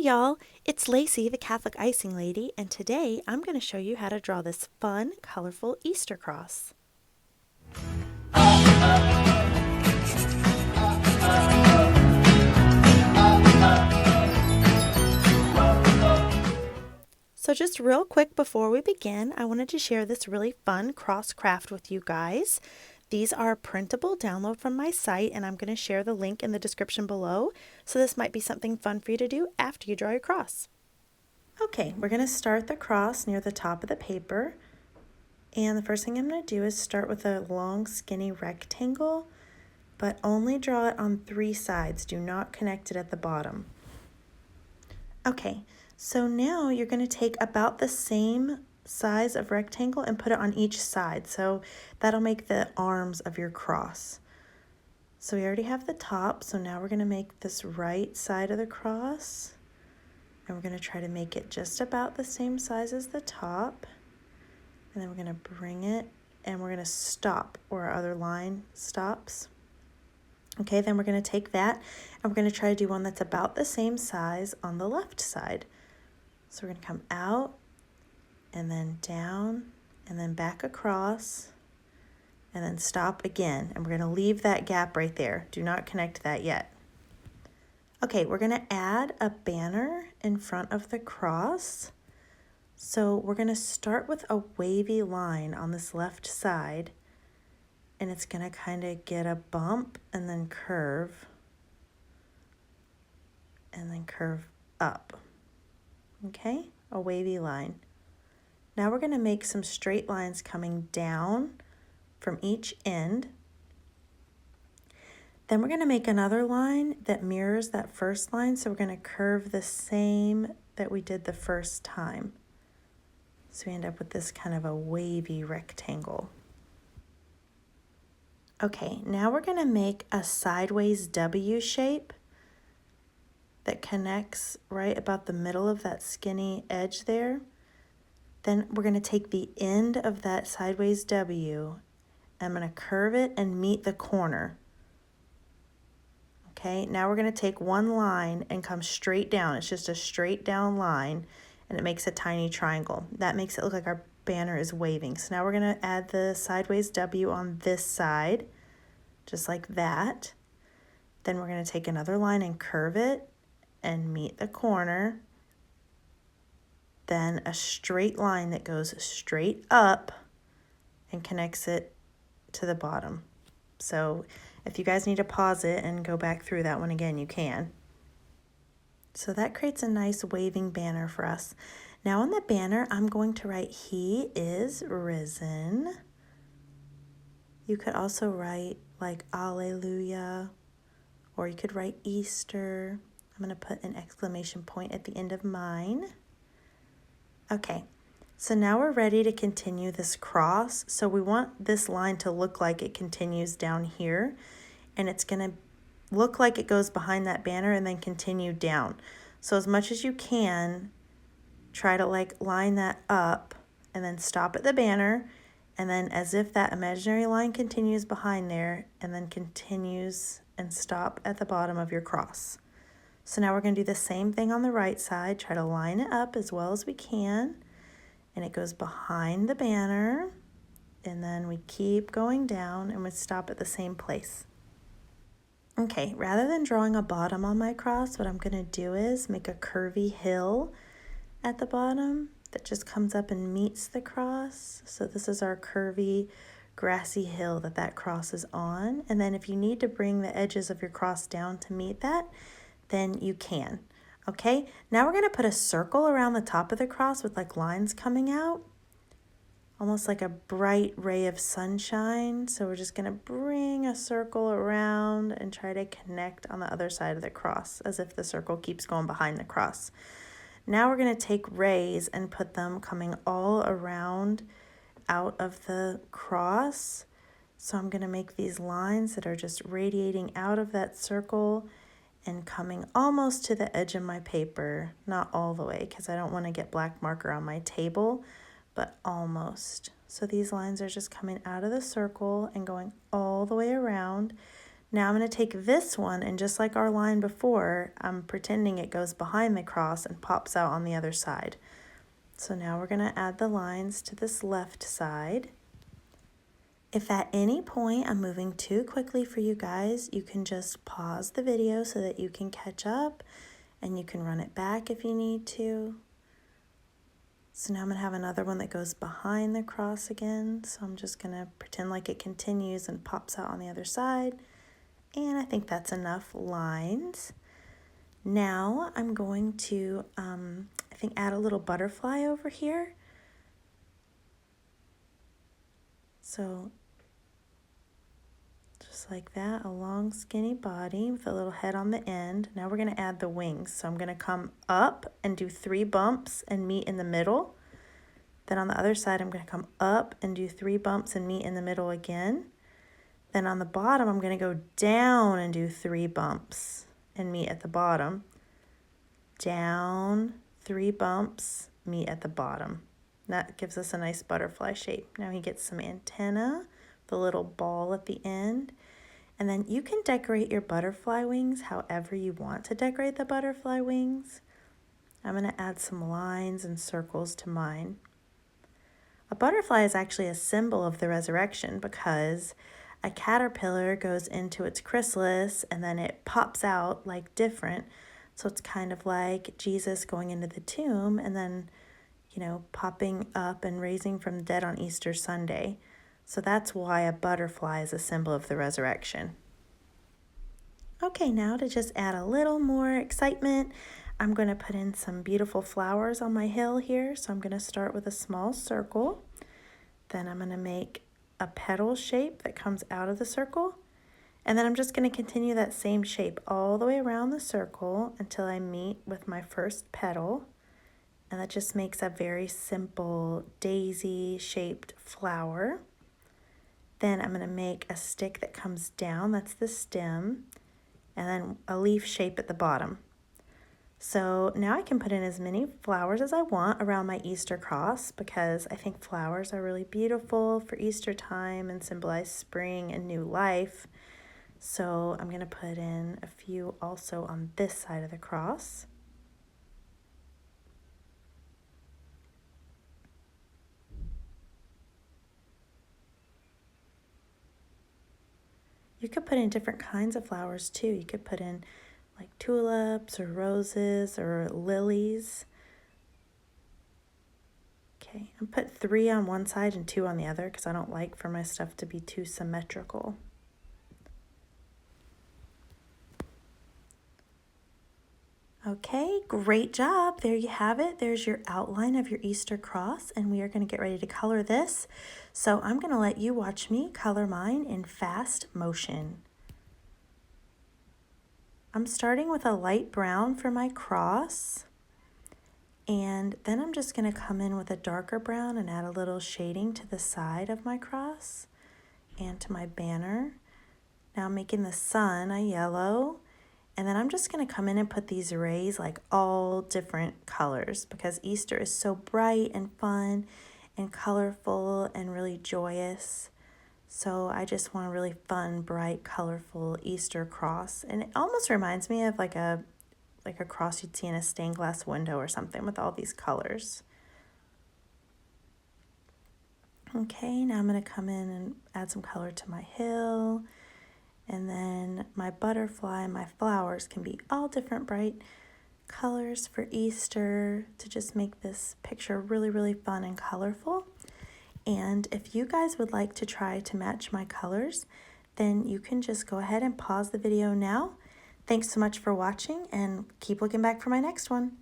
y'all, it's Lacey, the Catholic Icing Lady, and today I'm going to show you how to draw this fun, colorful Easter cross. So just real quick before we begin, I wanted to share this really fun cross craft with you guys. These are printable, download from my site, and I'm going to share the link in the description below, so this might be something fun for you to do after you draw your cross. Okay, we're going to start the cross near the top of the paper. And the first thing I'm going to do is start with a long skinny rectangle, but only draw it on 3 sides. Do not connect it at the bottom. Okay, so now you're going to take about the same size of rectangle and put it on each side. So that'll make the arms of your cross. So we already have the top, so now we're going to make this right side of the cross. And we're going to try to make it just about the same size as the top. And then we're going to bring it and we're going to stop where our other line stops. Okay, then we're going to take that and we're going to try to do one that's about the same size on the left side. So we're going to come out and then down and then back across and then stop again. And we're going to leave that gap right there. Do not connect that yet. Okay, we're going to add a banner in front of the cross. So we're going to start with a wavy line on this left side, and it's going to kind of get a bump and then curve up. Okay, a wavy line. Now we're going to make some straight lines coming down from each end. Then we're going to make another line that mirrors that first line, so we're going to curve the same that we did the first time. So we end up with this kind of a wavy rectangle. Okay, now we're going to make a sideways W shape that connects right about the middle of that skinny edge there. Then we're going to take the end of that sideways W. I'm going to curve it and meet the corner. Okay, now we're going to take one line and come straight down. It's just a straight down line, and it makes a tiny triangle. That makes it look like our banner is waving. So now we're going to add the sideways W on this side, just like that. Then we're going to take another line and curve it and meet the corner. Then a straight line that goes straight up and connects it to the bottom. So if you guys need to pause it and go back through that one again, you can. So that creates a nice waving banner for us. Now on the banner, I'm going to write, "He is risen." You could also write like Alleluia, or you could write Easter. I'm going to put an exclamation point at the end of mine. Okay, so now we're ready to continue this cross. So we want this line to look like it continues down here, and it's going to look like it goes behind that banner and then continue down. So as much as you can, try to like line that up and then stop at the banner, and then as if that imaginary line continues behind there and then continues and stop at the bottom of your cross. So now we're going to do the same thing on the right side. Try to line it up as well as we can, and it goes behind the banner, and then we keep going down and we stop at the same place. Okay, rather than drawing a bottom on my cross, what I'm going to do is make a curvy hill at the bottom that just comes up and meets the cross. So this is our curvy grassy hill that cross is on. And then if you need to bring the edges of your cross down to meet that, then you can. Okay, now we're going to put a circle around the top of the cross with like lines coming out, almost like a bright ray of sunshine. So we're just going to bring a circle around and try to connect on the other side of the cross as if the circle keeps going behind the cross. Now we're going to take rays and put them coming all around out of the cross. So I'm going to make these lines that are just radiating out of that circle and coming almost to the edge of my paper. Not all the way, because I don't want to get black marker on my table, but almost. So these lines are just coming out of the circle and going all the way around. Now I'm going to take this one, and just like our line before, I'm pretending it goes behind the cross and pops out on the other side. So now we're going to add the lines to this left side. If at any point I'm moving too quickly for you guys, you can just pause the video so that you can catch up, and you can run it back if you need to. So now I'm going to have another one that goes behind the cross again. So I'm just going to pretend like it continues and pops out on the other side. And I think that's enough lines. Now I'm going to, I think, add a little butterfly over here. So just like that, a long skinny body with a little head on the end. Now we're going to add the wings. So I'm going to come up and do 3 bumps and meet in the middle. Then on the other side, I'm going to come up and do 3 bumps and meet in the middle again. Then on the bottom, I'm going to go down and do 3 bumps and meet at the bottom. Down, 3 bumps, meet at the bottom. That gives us a nice butterfly shape. Now he gets some antenna, the little ball at the end. And then you can decorate your butterfly wings however you want to decorate the butterfly wings. I'm going to add some lines and circles to mine. A butterfly is actually a symbol of the resurrection because a caterpillar goes into its chrysalis and then it pops out like different. So it's kind of like Jesus going into the tomb and then, popping up and raising from the dead on Easter Sunday. So that's why a butterfly is a symbol of the resurrection. Okay, now to just add a little more excitement, I'm going to put in some beautiful flowers on my hill here. So I'm going to start with a small circle. Then I'm going to make a petal shape that comes out of the circle. And then I'm just going to continue that same shape all the way around the circle until I meet with my first petal. And that just makes a very simple daisy-shaped flower. Then I'm going to make a stick that comes down, that's the stem, and then a leaf shape at the bottom. So now I can put in as many flowers as I want around my Easter cross because I think flowers are really beautiful for Easter time and symbolize spring and new life. So I'm going to put in a few also on this side of the cross. You could put in different kinds of flowers too. You could put in like tulips or roses or lilies. Okay, and put 3 on one side and 2 on the other because I don't like for my stuff to be too symmetrical. Okay, great job. There you have it. There's your outline of your Easter cross, and we are going to get ready to color this. So I'm going to let you watch me color mine in fast motion. I'm starting with a light brown for my cross, and then I'm just going to come in with a darker brown and add a little shading to the side of my cross and to my banner. Now I'm making the sun a yellow, and then I'm just going to come in and put these rays like all different colors because Easter is so bright and fun and colorful and really joyous. So I just want a really fun, bright, colorful Easter cross. And it almost reminds me of like a cross you'd see in a stained glass window or something with all these colors. Okay, now I'm going to come in and add some color to my hill. And then my butterfly and my flowers can be all different bright colors for Easter to just make this picture really, really fun and colorful. And if you guys would like to try to match my colors, then you can just go ahead and pause the video now. Thanks so much for watching and keep looking back for my next one.